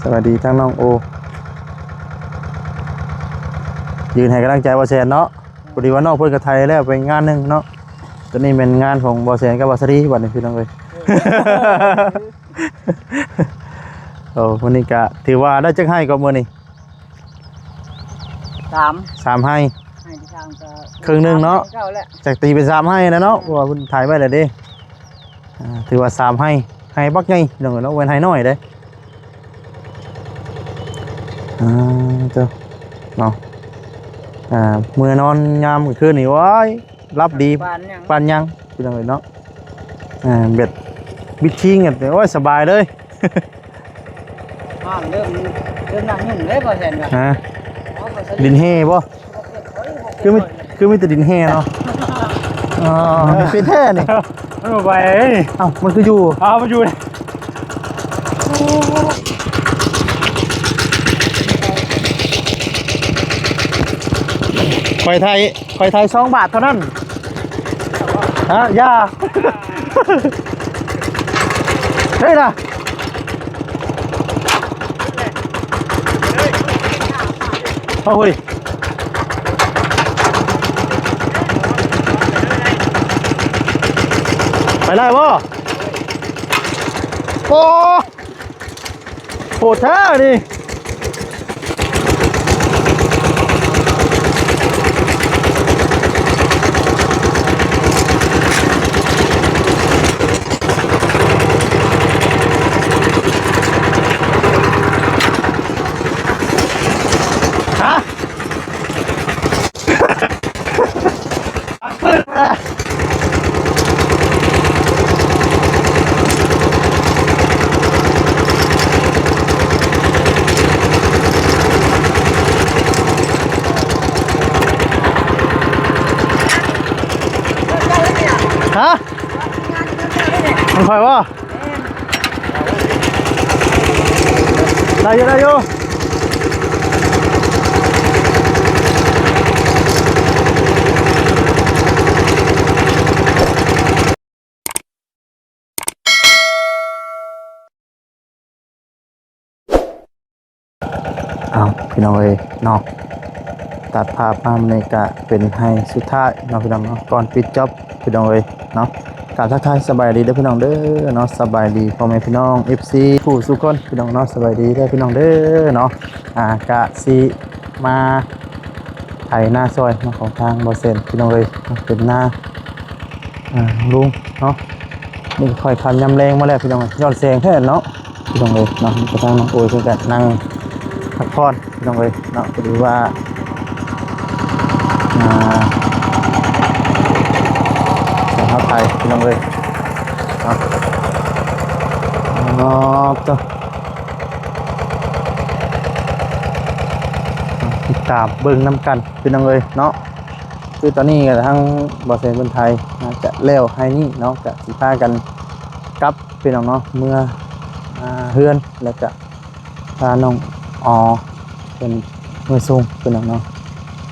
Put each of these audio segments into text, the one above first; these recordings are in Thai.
สวัสดีทั้งน้องโอยืนให้กำลังใจบอแซนเนาะพอดีว่าน้องเพิ่นกับไทยแล้วไปงานหนึ่งเนาะตัวนี้เป็นงานของบอแซนกับบอสรีวันนี้พี่น้องเลยโอ้วันนี้ก็ถือว่าได้จักให้ก็มื้อนี้3ให้ครึ่งหนึงเนาะจากตีเป็น3ให้นะเนาะเพราะว่าเพิ่นถ่ายไว้แล้วเด้ถือว่า3ให้บักใหญ่พี่น้องเนาะเว้นให้น้อยเด้เจ้าเนาะเมื่อนอนยามคืนนี่ว้ายรับดีปานยังพี่น้องเนาะเบ็ดบิดชิงกันโอ้ยสบายเลยเริ่มนั่งยุ่งเลยพอแทนกันดินแห่บ่คือมีแต่ดินแห่เนาะเป็นแท้นี่มันไปมันคืออยู่มันอยู่คอยไทย2 บาทเท่านั้นย่าเฮ้ยนะโอ้ยไปได้บ่โอ้โหแท้ดิมันคอยว่าได้อยู่พี่น้องเอ้ยเนาะตัดภาพมาในกะเป็นให้สุดท้ายเนาะพี่น้องเนาะก่อนปิดจ็อบพี่น้องเอ้ยเนาะกราบทักทายสบายดีเด้อพี่น้องเด้อเนาะสบายดีพ่อแม่พี่น้อง FC ผู้สุขคนพี่น้องเนาะสบายดีเด้อพี่น้องเด้อเนาะกะสิมาไถหน้าซอยของทางบ่เซนพี่น้องเอ้ยเป็นหน้าลุงเนาะนี่ค่อยคันยำแรงมาแล้วพี่น้องย้อนแสงแท้เนาะพี่น้องเอ้ยเนาะกระทั่งน้องโอ้ยเพิ่นก็นั่งพักผ่อนพี่น้องเอ้ยเนาะก็ดูว่าจะเข้าไทยพี่น้องเลยตัวติดตามเบิ่งน้ำกันพี่น้องเลยเนาะคือตอนนี้กับทั้งบอสเซนคนไทยจะเลี้ยวให้นี่เนาะจะสิพากันกลับพี่น้องเนาะเมื่อเฮือนแล้วก็พาน้องเป็นมือซุ่มพี่น้องเนาะ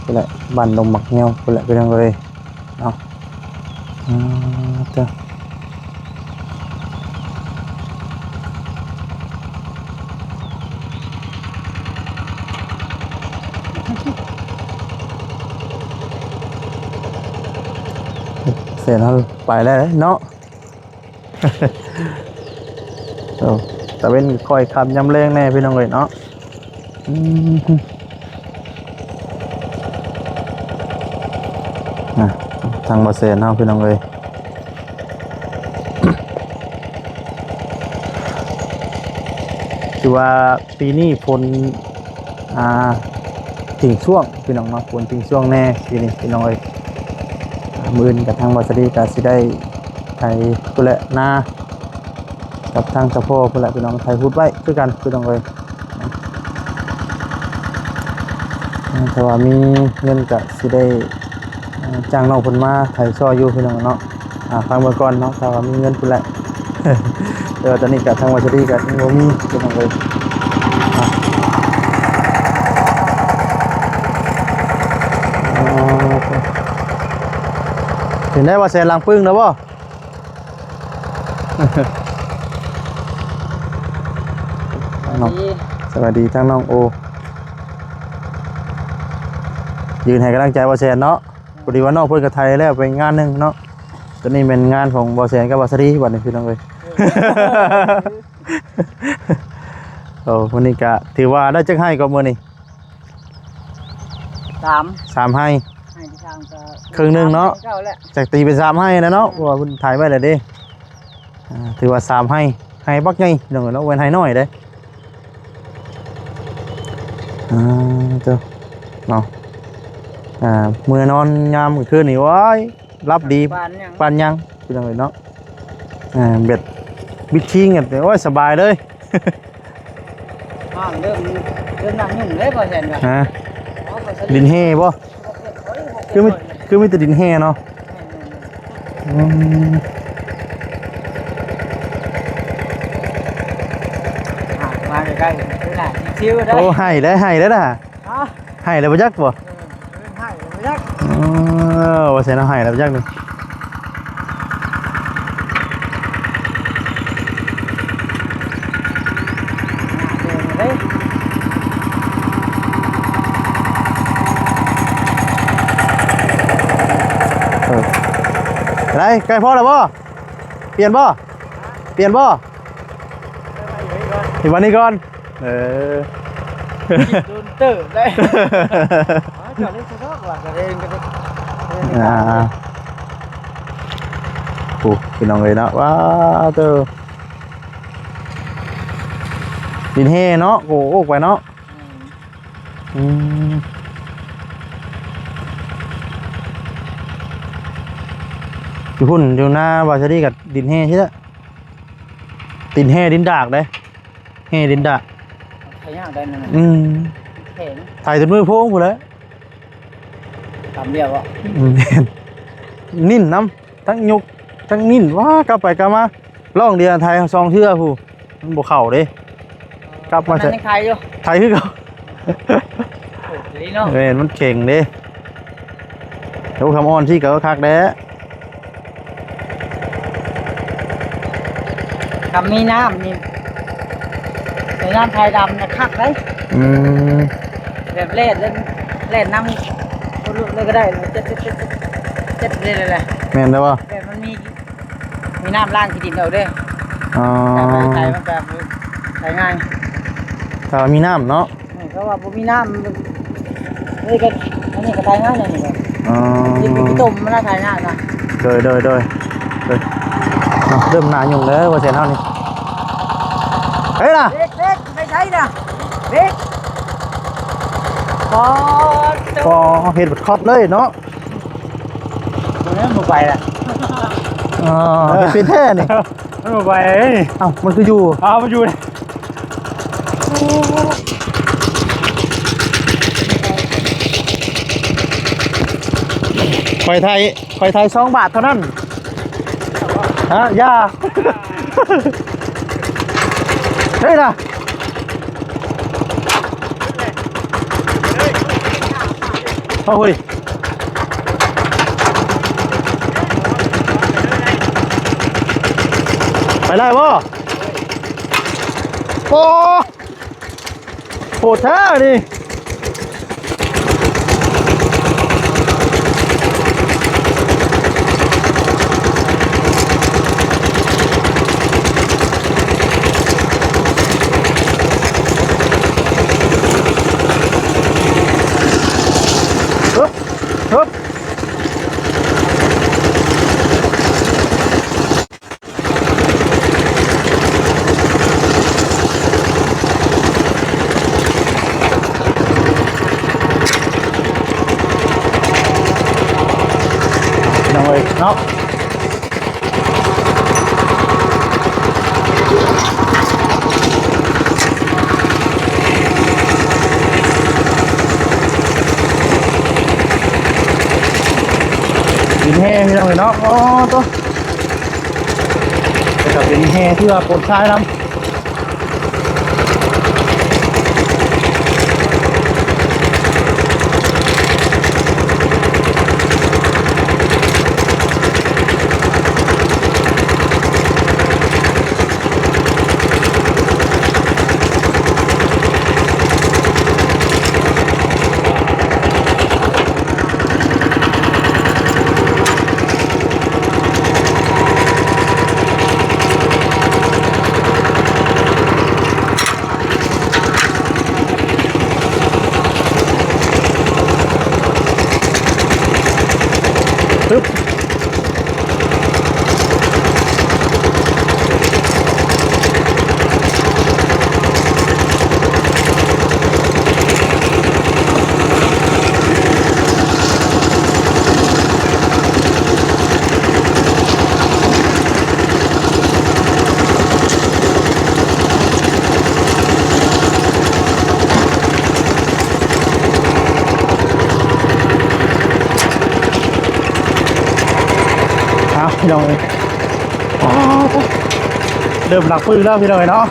เป็นไรบันลมหมักเงี้ยวเป็นไรพี่น้องเลยเนาะเสร็จแล้วไปแล้วเนาะแต่เป็นคอยคำยำแรงแน่พี่น้องเลยเนาะทางบาเซนเนาะพี่น้องเลยคือว่าปีนี้ฝนทิ้งช่วงพี่น้องเนาะฝนทิ้งช่วงแน่ปีนี้พี่น้องเลยมือนกับทางบาสรีก็สิได้ไทยกุละนากับทางสะโพกกุละพี่น้องไทยพูดไว้คือกันพี่น้องเลยแต่ว่ามีเงินก็สิได้จ้างน้องคนมาไทยซอยอยู่พี่น้องเนาะฟังเมื่อก่อนเนาะถ้าว่ามีเงินกุละเดี๋ยวตอนนี้กับทางบาสรีก็ยังบ่มีพี่น้องเลยเห็นได้ว่าแสนลังปึ้งนะบ่ น้องสวัสดีทั้งน้องโอยืนให้กำลังใจบ่แซนเนาะพอดีว่าน้องเพิ่นก็ไทยแล้วไปงานนึงเนาะตอนนี้เป็นงานของบ่แซนกับบ่สรีบัดนี้พี่น้องเอ้ย โอ้วันนี้ก็ถือว่าได้จักให้ก็มื้อนี้ 3ให้ ให้ที่ทางก็ ครึ่งหนึ่งเนาะ เจ้าแหละ จากตีเป็น3ให้นะเนาะเพราะว่าเพิ่นถ่ายไว้แล้วเด้ถือว่า3ให้บักใหญ่พี่น้องเอ้ยเนาะเว้นให้น้อยเด้เจ้าเนาะมื้อนอนยามมื้อคืนนี่ว้ายรับดี บ้านยัง ปานยังพี่น้องเอ้ยเนาะเบ็ดบิดชิงกันโอ้ยสบายเลย ห้างเริ่มนั่งยุ่งเลยบ่แซนว่า ฮะ อ๋อบ่ส ดินแห่บ่คือมีแต่ดินแห่เนาะอืม มาใกล้ๆคือน่ะชิวๆได้ โอ้ให้แล้วน่ะ ฮะ ให้แล้วบ่จักบ่ ให้บ่ยัก ว่าเสียเอาให้แล้วบ่จักนี่อะไรใกล้พอแล้วบ่เปลี่ยนบ่อีกวันนี้ก่อนโดนเตอร์ได้จอดเล่นซะว่าก็เองก็ได้โอ้พี่น้องเลยเนาะว้าวเตอดินเฮเนาะโอ้โหไปเนาะอยู่หุ่นอยู่หน้าบาชารีกับดินเฮใช่ไหมดินเฮดินดากเลยเฮดินดาก ใครย่างได้นั่น เห็น ถ่ายจนมือโพงกูเลย ตำเดียวอ่ะ นิ่นน้ำทั้งยุกทั้งนิ่นว้ากลับไปกลับมาล่องเดียวไทยซองเทื่อผู้มันบวเข่าเด้กลับมา ใช่ไทยอยู่ ไทยคือเขา ดีเนาะ เห็นมันเข่งเด้เดี๋ยวคำอ้อนที่เกิดคักแด้ ทำมีน้ำนี่ในน้ำไทยดำนะคักเลย แบบเล่นน้ำคนรุ่นเลยก็ได้เจ็ดเลยเลย แม่นได้ป่ะ แบบมันมีน้ำล่างที่ดินเอาด้วย อ๋อ แต่ไปไทยมันแบบใช้ง่าย ถ้ามีน้ำเนาะ เพราะว่าผมมีน้ำนี่ก็อันนี้ก็ใช้ง่ายเลยนี่ก็ อ๋อ ยิงไปต้มมันน่าใช้ง่ายนะ โดยเนาะเริ่มหนายุ่งเลยว่าเสียเท่านี้เฮ้ยล่ะ เด็กไม่ใช่นะเด็กพอ พอเห็ดบัดคอดเลยเนาะ ตัวนี้มันไปละ อ๋อเป็นแท้นี่ มันไป เอ้ามันคืออยู่ มันอยู่เลย คอยไทย2 บาทเท่านั้นฮะย่าเฮ้ยล่ะเอาคุยไปได้บ่โอ้โหดแท้ดิฮึบน้องเอ้ยเนาะดินแห้พี่น้องเอ้ยเนาะอ๋อตัวแต่กับดินแห้ที่ว่าปนชายนำ พี่น้องเลยอ๋อเริ่มหลักปืนแล้วพี่น้องเนาะ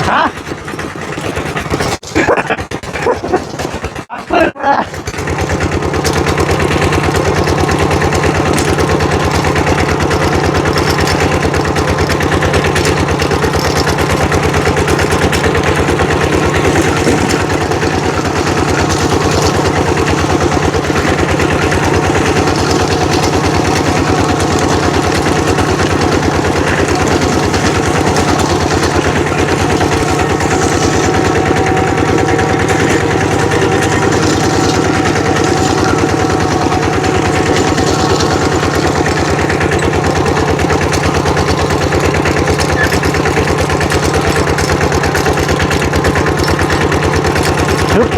ฮะฮึบ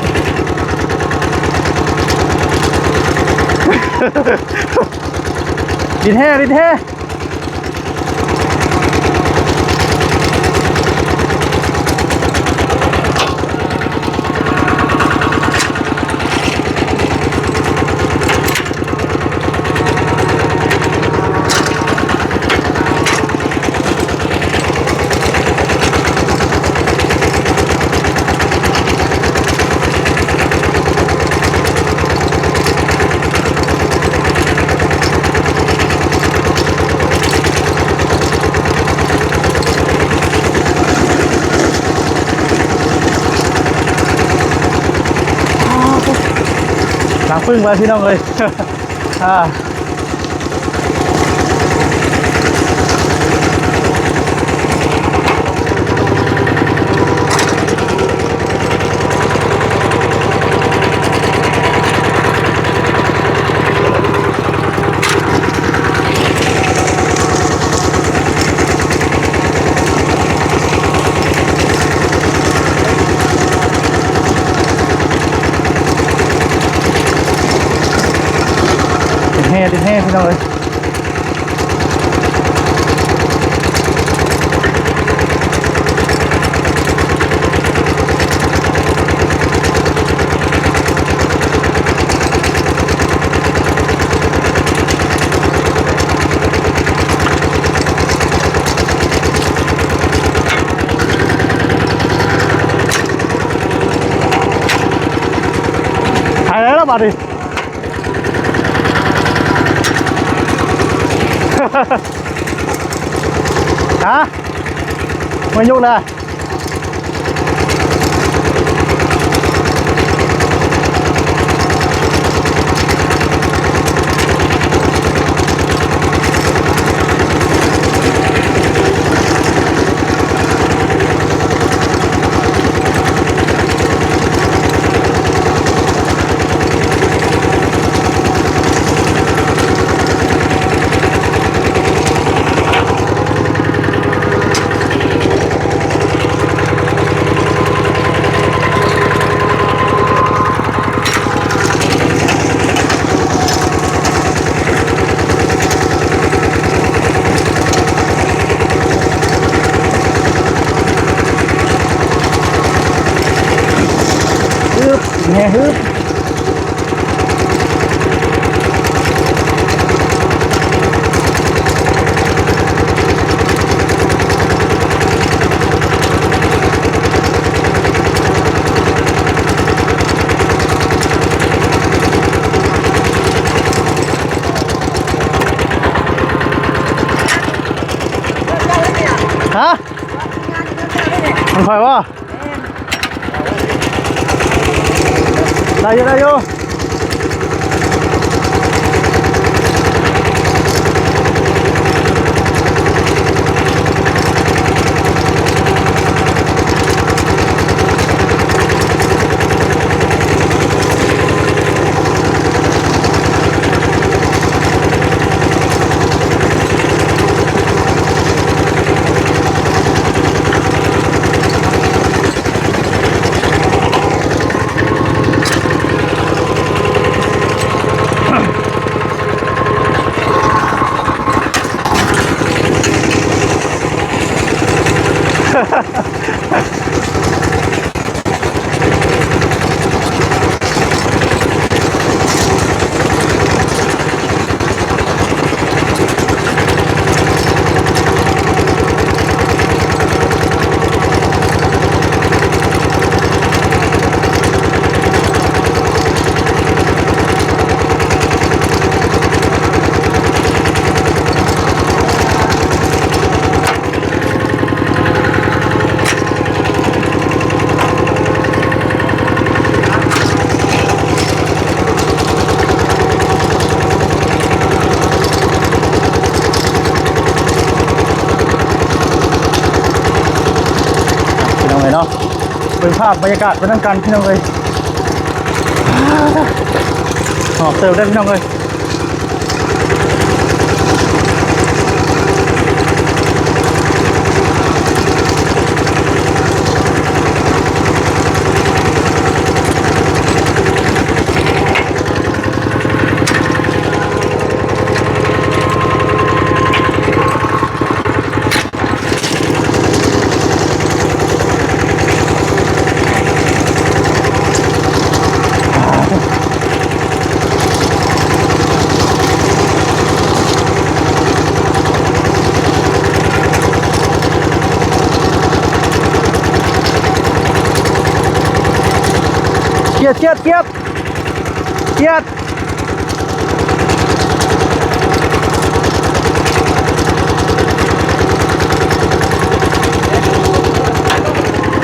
ดินแท้ดินแท้หลังพึ่งไปพี่น้องเลย อ่าดินแท้พี่น้องเลยหายแล้วบาดดิ ฮะไม่ยุ่งเลยฮึบแง่ฮึบฮะมันคอยว่าได้อยู่ พี่น้องเลยเนาะเป็นภาพบรรยากาศไปนั่งกันพี่น้องเลยหอบเติมได้พี่น้องเลยเกียดเกียดเกียดเกียด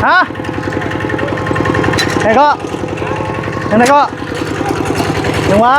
ฮะไหนก็ยังไงก็ยังวะ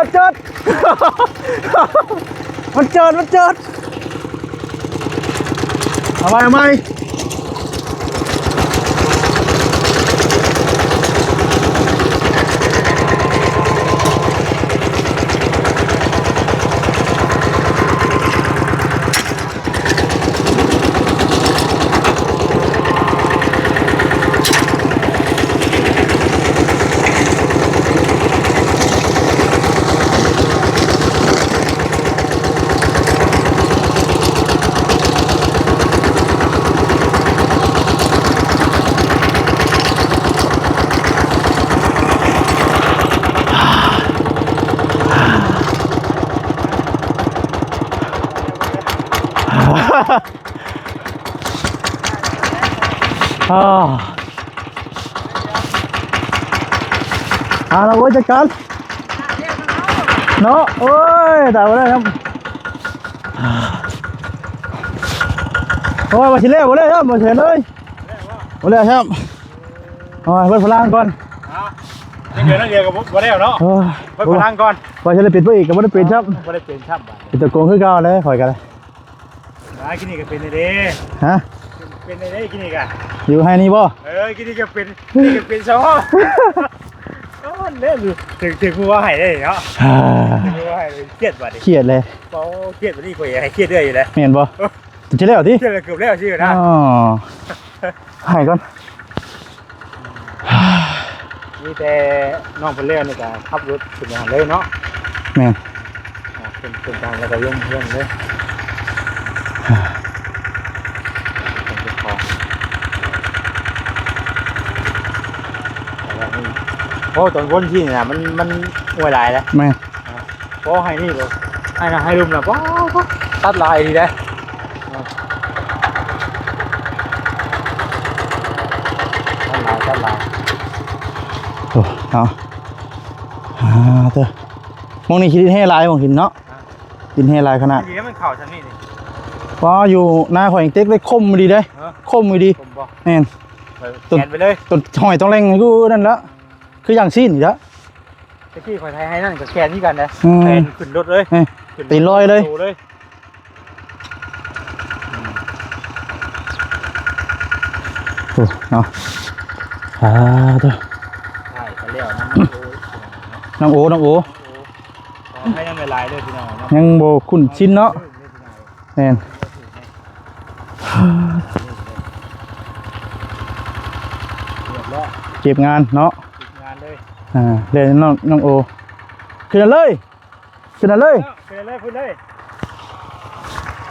มันเจิดเอาไหมเราไว้จัดการเนาะโอ้ยแต่ว่าได้ครับโอ้ยมาชิเล่บ่เลยครับมาเฉยเลยบ่เลยครับโอ้ยเปิดพลังก่อนนี่เดียวกับบ่ได้เนาะเปิดพลังก่อนว่าจะได้ปิดไปอีกก็บ่ได้ปิดครับบ่ได้เป็นครับปิดตะโกงคือเก่าเลยข่อยกันเลยกินนี่ก็เป็นได้ฮะเป็นได้กินนี่ก็อยู่ให้นี่บ่กินนี่ก็เป็นซอเล่นถึงผู้ว่าให้ได้เนาะถึงผู้ว่าให้เครียดว่ะดิเครียดเลยเปล่าเครียดวันนี้ข่อยให้เครียดเรื่อยอยู่เลยเห็นบ่จะเล่าที่เครียดเกือบแล้วชื่อนะให้ก่อนนี่แต่น้องเพิ่นเล่นนี่ก็ขับรถขึ้นมาเลยเนาะแม่นเป็นทางแล้วก็ย่งเลยโอ้ตอนวนที่นี่นะมันอวยลายแล้วแม่โอ้ให้นี่เลยให้ลุมนะตัดลายดีได้ตัดลายโอ้เอาเถอะมองนี่คิดให้ลายมองหินเนาะกินให้ลายขนาดดีมันเข่าชั้นนี่ดิว่าอยู่หน้าข่อยเต็กได้คมดีได้คมดีแน่นต้นไปเลยต้นหอยต้องแรงกูนั่นละคืออย่างสิ้นอีกแล้วตะกี้ข่อยไทยให้นั่นกับแกนนี่กันนะแกนขึ้นรถเลยตีลอยเลยโอ้เนาะเถอะใช่ไปแล้วน้องโอให้ยังไม่ลายเลยพี่น้องยังโบขุ่นชิ้นเนาะแน่นเก็บงานเนาะเดี๋ยวน้องโอขึ้นเลยพูดเลย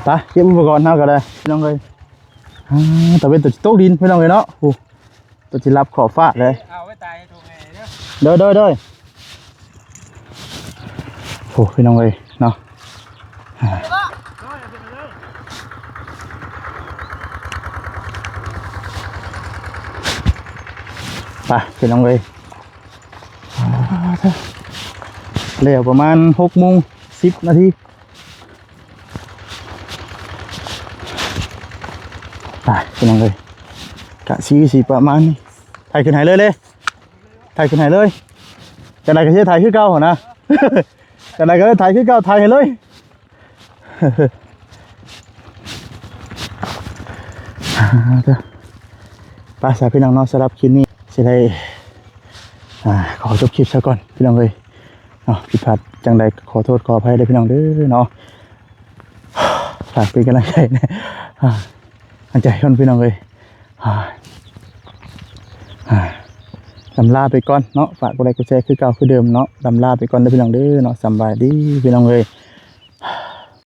ไปเก็บอุปกรณ์เท่ากันเลยพี่น้องเลยแต่เป็นตัวโต๊ะดินพี่น้องเลยเนาะโอ้ตัวจิรับขอบฟ้าเลยเอาไว้ตายตรงไหนเด้อโอ้พี่น้องเลยเนาะไปพี่น้องเลยเร็วประมาณ6:10 นาทีไปพี่น้องเลยกะสีประมาณนี้ถ่ายขึ้นไหนเลยถ่ายขึ้นไหนเลยจะไหนก็เชื่อถ่ายขึ้นเก้าเหรอนะจะไหนก็ถ่ายขึ้นเก้าถ่ายเลยไปสายพี่น้องนอนสำหรับคลิปนี้จะได้ขอจบคลิปซะก่อนพี่น้องเลยผิดพลาดจังใดขอโทษขออภัยด้วยพี่น้องเด้อเนาะฝากเป็นกำลังใจนะกำลังใจคนพี่น้องเลยลำลาไปก่อนเนาะฝากกดไลค์กดแชร์คือเก่าคือเดิมเนาะลำลาไปก่อนเด้อพี่น้องเด้อเนาะสบายดีพี่น้องเลย